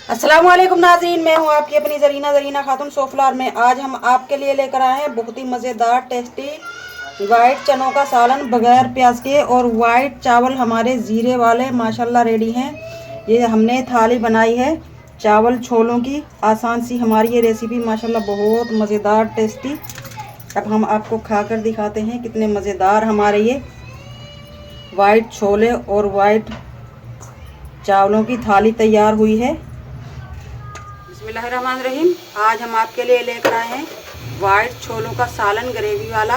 अस्सलामुअलैकुम नाज़रीन, मैं हूं आपकी अपनी ज़रीना खातून सोफलार में। आज हम आपके लिए लेकर आए हैं बहुत ही मज़ेदार टेस्टी वाइट चनों का सालन बगैर प्याज के। और वाइट चावल हमारे ज़ीरे वाले माशाल्लाह रेडी हैं। ये हमने थाली बनाई है चावल छोलों की, आसान सी हमारी ये रेसिपी माशाल्लाह बहुत मज़ेदार टेस्टी। अब हम आपको खाकर दिखाते हैं कितने मज़ेदार हमारे ये वाइट छोले और वाइट चावलों की थाली तैयार हुई है। बिस्मिल्लाहिर्रहमानिर्रहीम। आज हम आपके लिए लेकर आए हैं वाइट छोलों का सालन ग्रेवी वाला।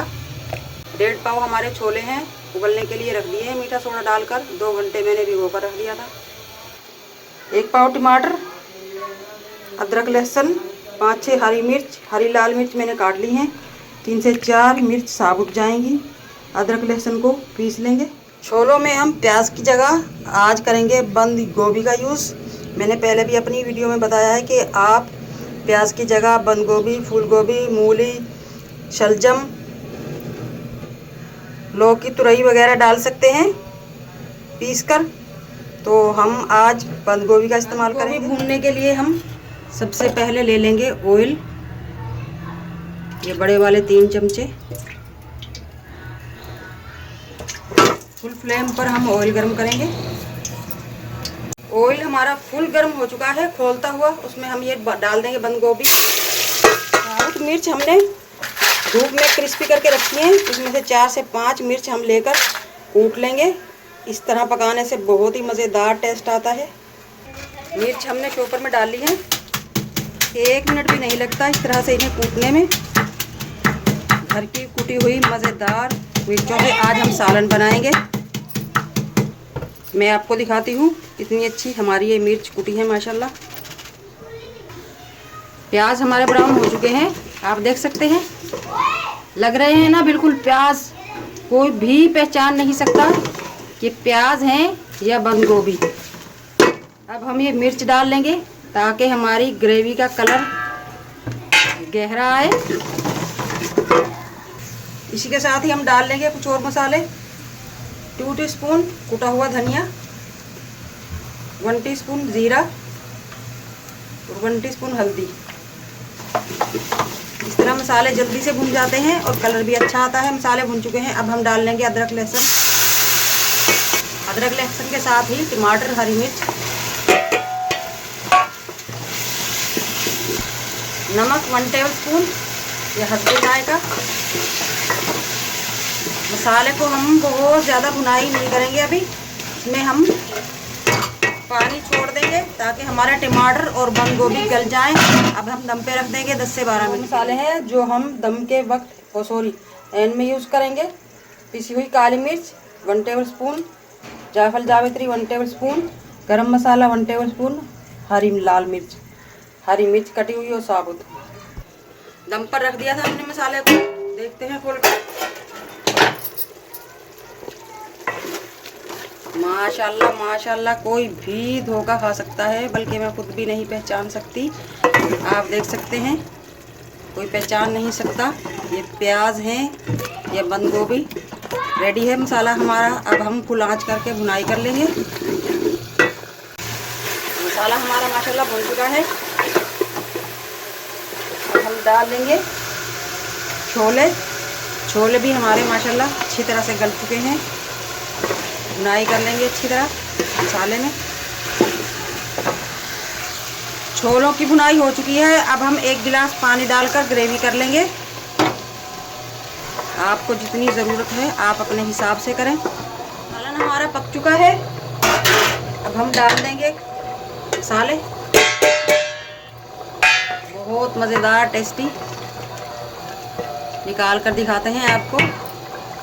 1.5 पाव हमारे छोले हैं, उबलने के लिए रख दिए हैं मीठा सोडा डालकर। 2 घंटे मैंने भिगो कर रख दिया था। 1 पाव टमाटर, अदरक लहसुन, 5-6 हरी मिर्च, हरी लाल मिर्च मैंने काट ली हैं। 3 से 4 मिर्च साबुत जाएंगी। अदरक लहसुन को पीस लेंगे। छोलों में हम प्याज की जगह आज करेंगे बंद गोभी का यूज़। मैंने पहले भी अपनी वीडियो में बताया है कि आप प्याज की जगह बंद गोभी, फूल गोभी, मूली, शलजम, लौकी, तुरई वगैरह डाल सकते हैं पीस कर। तो हम आज बंद गोभी का इस्तेमाल करेंगे। भूनने के लिए हम सबसे पहले ले लेंगे ऑयल, ये बड़े वाले 3 चमचे। फुल फ्लेम पर हम ऑयल गर्म करेंगे। ऑयल हमारा फुल गर्म हो चुका है खोलता हुआ। उसमें हम ये डाल देंगे बंद गोभी। साबुत मिर्च हमने धूप में क्रिस्पी करके रखी है, इसमें से 4 से 5 मिर्च हम लेकर कूट लेंगे। इस तरह पकाने से बहुत ही मज़ेदार टेस्ट आता है। मिर्च हमने चॉपर में डाल ली है। 1 मिनट भी नहीं लगता इस तरह से इन्हें कूटने में। घर की कुटी हुई मज़ेदार मिर्चों से आज हम सालन बनाएंगे। मैं आपको दिखाती हूँ कितनी अच्छी हमारी ये मिर्च कुटी है माशाल्लाह। प्याज हमारे ब्राउन हो चुके हैं, आप देख सकते हैं। लग रहे हैं ना बिल्कुल प्याज, कोई भी पहचान नहीं सकता कि प्याज हैं या बंद गोभी। अब हम ये मिर्च डाल लेंगे ताकि हमारी ग्रेवी का कलर गहरा आए। इसी के साथ ही हम डाल लेंगे कुछ और मसाले। 2 टीस्पून कुटा हुआ धनिया, 1 टीस्पून जीरा और 1 टीस्पून हल्दी। इस तरह मसाले जल्दी से भुन जाते हैं और कलर भी अच्छा आता है। मसाले भुन चुके हैं। अब हम डाल लेंगे अदरक लहसुन। अदरक लहसुन के साथ ही टमाटर, हरी मिर्च, नमक 1 टेबलस्पून, यह हल्दी जाएगा। मसाले को हम बहुत ज़्यादा भुनाई नहीं करेंगे अभी। इसमें हम पानी छोड़ देंगे ताकि हमारा टमाटर और बंद गोभी गल जाएं। अब हम दम पे रख देंगे 10 से 12 मिनट। मसाले हैं जो हम दम के वक्त एंड में यूज़ करेंगे। पिसी हुई काली मिर्च 1 टेबलस्पून, जायफल जावित्री 1 टेबलस्पून, गरम मसाला 1 टेबलस्पून, हरी लाल मिर्च, हरी मिर्च कटी हुई और साबुत। दम पर रख दिया था हमने मसाले को। देखते हैं खोल कर। माशाल्लाह माशाल्लाह, कोई भी धोखा खा सकता है, बल्कि मैं खुद भी नहीं पहचान सकती। आप देख सकते हैं, कोई पहचान नहीं सकता ये प्याज हैं या बंद गोभी। रेडी है मसाला हमारा। अब हम फुल आंच करके भुनाई कर लेंगे। मसाला हमारा माशाल्लाह भुन चुका है। अब हम डाल लेंगे छोले। छोले भी हमारे माशाल्लाह अच्छी तरह से गल चुके हैं। भुनाई कर लेंगे अच्छी तरह मसाले में। छोलों की भुनाई हो चुकी है। अब हम 1 गिलास पानी डालकर ग्रेवी कर लेंगे। आपको जितनी ज़रूरत है आप अपने हिसाब से करें। सालन हमारा पक चुका है। अब हम डाल देंगे मसाले। बहुत मज़ेदार टेस्टी निकाल कर दिखाते हैं आपको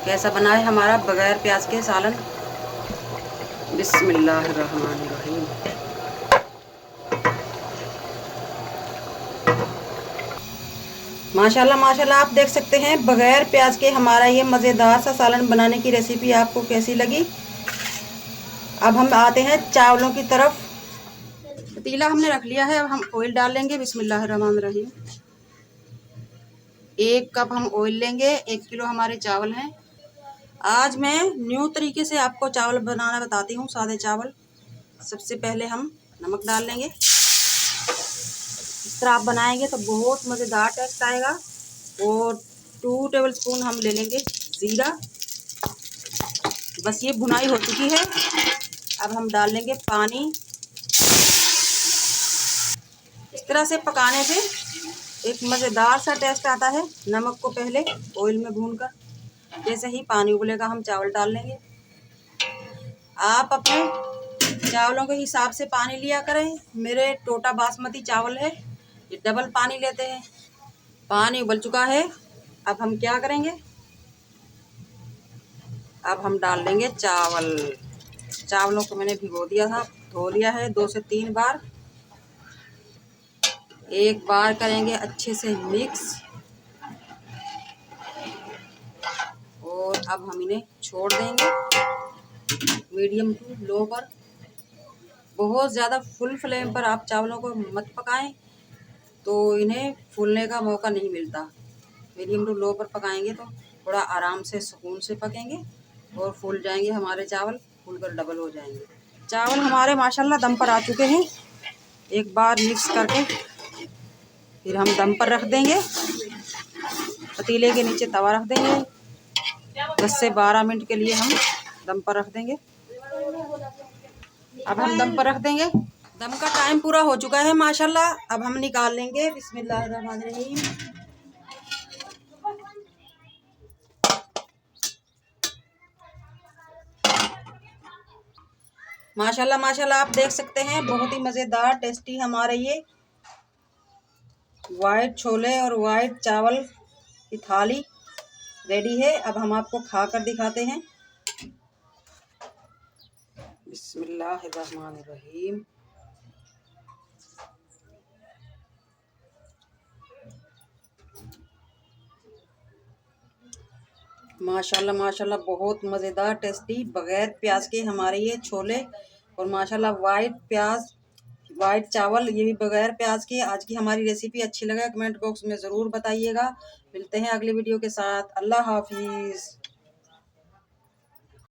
कैसा बना है हमारा बगैर प्याज के सालन। बिस्मिल्लाहिर्रहमानिर्रहीम। माशाल्लाह माशाल्लाह, आप देख सकते हैं बगैर प्याज के हमारा ये मज़ेदार सा सालन बनाने की रेसिपी आपको कैसी लगी। अब हम आते हैं चावलों की तरफ। पतीला हमने रख लिया है। अब हम ऑयल डाल लेंगे। बिस्मिल्लाहिर्रहमानिर्रहीम। 1 कप हम ऑयल लेंगे। 1 किलो हमारे चावल हैं। आज मैं न्यू तरीके से आपको चावल बनाना बताती हूँ, सादे चावल। सबसे पहले हम नमक डाल लेंगे। इस तरह आप बनाएंगे तो बहुत मज़ेदार टेस्ट आएगा। और 2 टेबलस्पून हम ले लेंगे ज़ीरा। बस ये भुनाई हो चुकी है। अब हम डाल लेंगे पानी। इस तरह से पकाने से एक मज़ेदार सा टेस्ट आता है। नमक को पहले ऑयल में भूनकर, जैसे ही पानी उबलेगा हम चावल डाल लेंगे। आप अपने चावलों के हिसाब से पानी लिया करें। मेरे टोटा बासमती चावल है, ये डबल पानी लेते हैं। पानी उबल चुका है। अब हम क्या करेंगे, अब हम डाल देंगे चावल। चावलों को मैंने भिगो दिया था, धो लिया है 2 से 3 बार। एक बार करेंगे अच्छे से मिक्स और अब हम इन्हें छोड़ देंगे मीडियम टू लो पर। बहुत ज़्यादा फुल फ्लेम पर आप चावलों को मत पकाएं, तो इन्हें फूलने का मौका नहीं मिलता। मीडियम टू लो पर पकाएंगे तो थोड़ा आराम से सुकून से पकेंगे और फूल जाएंगे हमारे चावल, फूलकर डबल हो जाएंगे। चावल हमारे माशाल्लाह दम पर आ चुके हैं। एक बार मिक्स करके फिर हम दम पर रख देंगे। पतीले के नीचे तवा रख देंगे। 10 से 12 मिनट के लिए हम दम पर रख देंगे। अब हम दम पर रख देंगे। दम का टाइम पूरा हो चुका है माशाल्लाह। अब हम निकाल लेंगे। बिस्मिल्लाहिर्रहमानिर्रहीम। माशाल्लाह माशाल्लाह आप देख सकते हैं, बहुत ही मज़ेदार टेस्टी हमारे ये वाइट छोले और वाइट चावल की थाली रेडी है। अब हम आपको खा कर दिखाते हैं। बिस्मिल्लाहिर्रहमानिर्रहीम। माशाल्लाह माशाल्लाह बहुत मज़ेदार टेस्टी बग़ैर प्याज के हमारे ये छोले, और माशाल्लाह वाइट चावल, ये भी बग़ैर प्याज के। आज की हमारी रेसिपी अच्छी लगे कमेंट बॉक्स में ज़रूर बताइएगा। मिलते हैं अगली वीडियो के साथ। अल्लाह हाफिज़।